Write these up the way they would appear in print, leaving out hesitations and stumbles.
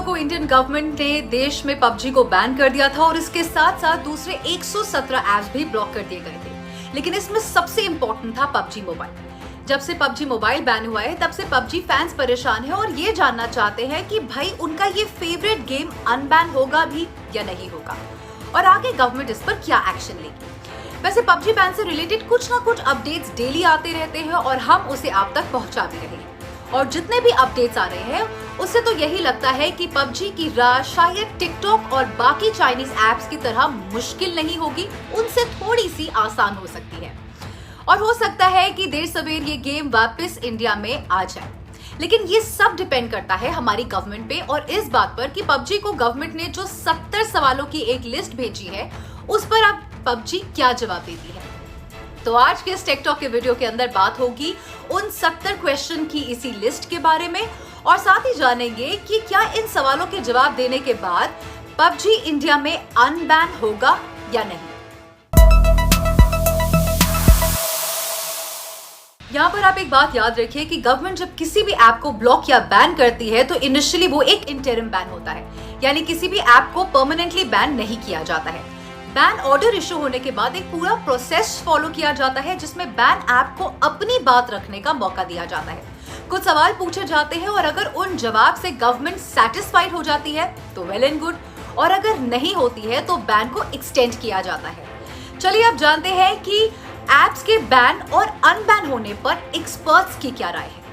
को Indian government ने देश में पबजी को बैन कर दिया था और इसके साथ साथ दूसरे 117 ऐप्स भी ब्लॉक कर दिए गए थे। लेकिन इसमें सबसे इंपॉर्टेंट था पबजी मोबाइल। जब से पबजी मोबाइल बैन हुआ है तब से पबजी फैंस परेशान है और ये जानना चाहते हैं कि भाई उनका ये फेवरेट गेम अनबैन होगा भी या नहीं होगा और आगे गवर्नमेंट इस पर क्या एक्शन लेगी। वैसे पबजी बैन से रिलेटेड कुछ ना कुछ अपडेट्स डेली आते रहते हैं और हम उसे आप तक पहुंचा भी रहे हैं। और जितने भी अपडेट्स आ रहे हैं उससे तो यही लगता है कि पबजी की राह शायद टिकटॉक और बाकी चाइनीज ऐप्स की तरह मुश्किल नहीं होगी, उनसे थोड़ी सी आसान हो सकती है और हो सकता है कि देर सवेर ये गेम वापस इंडिया में आ जाए। लेकिन ये सब डिपेंड करता है हमारी गवर्नमेंट पे और इस बात पर कि पबजी को गवर्नमेंट ने जो 70 सवालों की एक लिस्ट भेजी है उस पर अब पबजी क्या जवाब देती है। तो आज के इस टेक टॉक के वीडियो के अंदर बात होगी उन 70 क्वेश्चन की इसी लिस्ट के बारे में और साथ ही जानेंगे कि क्या इन सवालों के जवाब देने के बाद पबजी इंडिया में अनबैन होगा या नहीं। यहाँ पर आप एक बात याद रखिए कि गवर्नमेंट जब किसी भी ऐप को ब्लॉक या बैन करती है तो इनिशियली वो एक इंटरिम बैन होता है, यानी किसी भी ऐप को परमानेंटली बैन नहीं किया जाता है। बैन ऑर्डर इशू होने के बाद एक पूरा प्रोसेस फॉलो किया जाता है जिसमें बैन ऐप को अपनी बात रखने का मौका दिया जाता है। कुछ सवाल पूछे जाते हैं और अगर उन जवाब से गवर्नमेंट सैटिस्फाइड हो जाती है तो वेल एंड गुड, और अगर नहीं होती है तो बैन को एक्सटेंड किया जाता है। चलिए अब जानते हैं कि ऐप्स के बैन और अनबैन होने पर एक्सपर्ट्स की क्या राय है।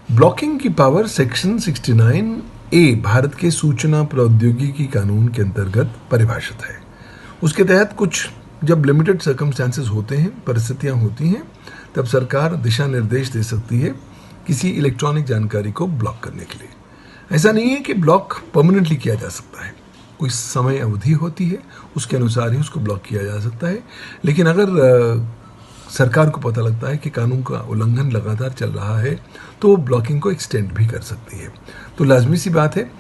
ब्लॉकिंग की पावर सेक्शन 69A भारत के सूचना प्रौद्योगिकी कानून के अंतर्गत परिभाषित है। उसके तहत कुछ जब लिमिटेड सर्कमस्टेंसेस होते हैं, परिस्थितियां होती हैं, तब सरकार दिशा निर्देश दे सकती है किसी इलेक्ट्रॉनिक जानकारी को ब्लॉक करने के लिए। ऐसा नहीं है कि ब्लॉक परमानेंटली किया जा सकता है, कोई समय अवधि होती है, उसके अनुसार ही उसको ब्लॉक किया जा सकता है। लेकिन अगर सरकार को पता लगता है कि कानून का उल्लंघन लगातार चल रहा है तो वो ब्लॉकिंग को एक्सटेंड भी कर सकती है। तो लाजमी सी बात है,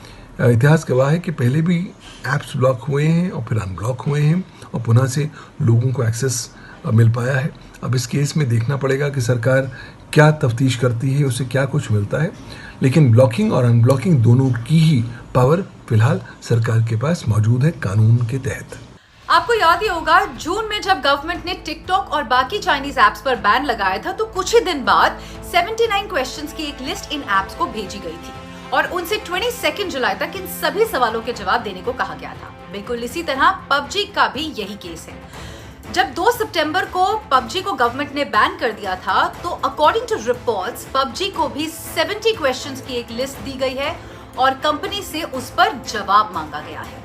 इतिहास गवाह है कि पहले भी ऐप्स ब्लॉक हुए हैं और फिर अनब्लॉक हुए हैं और पुनः से लोगों को एक्सेस मिल पाया है। अब इस केस में देखना पड़ेगा कि सरकार क्या तफ्तीश करती है, उसे क्या कुछ मिलता है। लेकिन ब्लॉकिंग और अनब्लॉकिंग दोनों की ही पावर फिलहाल सरकार के पास मौजूद है कानून के तहत। आपको याद ही होगा जून में जब गवर्नमेंट ने टिकटॉक और बाकी चाइनीज ऐप्स पर बैन लगाया था तो कुछ ही दिन बाद 79 क्वेश्चंस की एक लिस्ट इन ऐप्स को भेजी गई थी और उनसे 22 जुलाई तक इन सभी सवालों के जवाब देने को कहा गया था। बिल्कुल इसी तरह पबजी का भी यही केस है। जब 2 सितंबर को पबजी को गवर्नमेंट ने बैन कर दिया था तो अकॉर्डिंग टू रिपोर्ट्स पबजी को भी 70 क्वेश्चंस की एक लिस्ट दी गई है और कंपनी से उस पर जवाब मांगा गया है।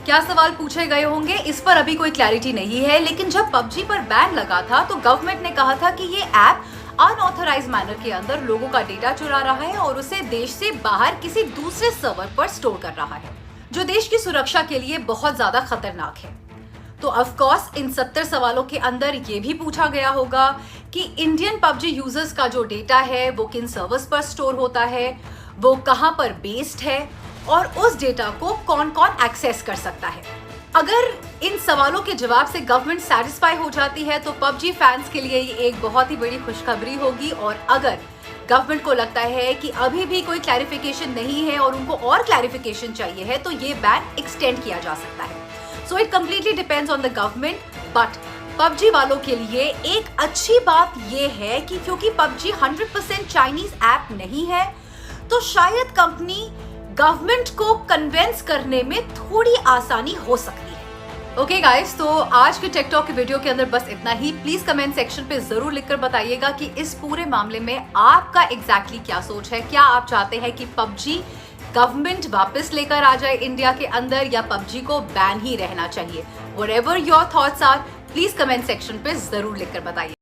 क्या सवाल पूछे गए होंगे इस पर अभी कोई क्लैरिटी नहीं है, लेकिन जब पबजी पर बैन लगा था तो गवर्नमेंट ने कहा था कि ये ऐप अनऑथराइज्ड मैनर के अंदर लोगों का डेटा चुरा रहा है और उसे देश से बाहर किसी दूसरे सर्वर पर स्टोर कर रहा है, जो देश की सुरक्षा के लिए बहुत ज्यादा खतरनाक है। तो ऑफ कोर्स इन 70 सवालों के अंदर ये भी पूछा गया होगा कि इंडियन पबजी यूजर्स का जो डेटा है वो किन सर्वर्स पर स्टोर होता है, वो कहां पर बेस्ड है और उस डेटा को कौन कौन एक्सेस कर सकता है। अगर इन सवालों के जवाब से गवर्नमेंट सैटिस्फाई हो जाती है तो पबजी फैंस के लिए ये एक बहुत ही बड़ी खुशखबरी होगी और अगर गवर्नमेंट को लगता है कि अभी भी कोई क्लैरिफिकेशन नहीं है और उनको और क्लैरिफिकेशन चाहिए है तो ये बैन एक्सटेंड किया जा सकता है। So it completely depends on the government, but PUBG वालों के लिए एक अच्छी बात ये है कि क्योंकि पबजी 100% चाइनीज ऐप नहीं है तो शायद कंपनी गवर्नमेंट को कन्विंस करने में थोड़ी आसानी हो सकती है। ओके गाइस, तो आज के टेक टॉक के वीडियो के अंदर बस इतना ही। प्लीज कमेंट सेक्शन पे जरूर लिखकर बताइएगा कि इस पूरे मामले में आपका एग्जैक्टली क्या सोच है। क्या आप चाहते हैं कि पबजी गवर्नमेंट वापस लेकर आ जाए इंडिया के अंदर या पबजी को बैन ही रहना चाहिए? Whatever your thoughts are, please comment section पे जरूर लिखकर बताइए।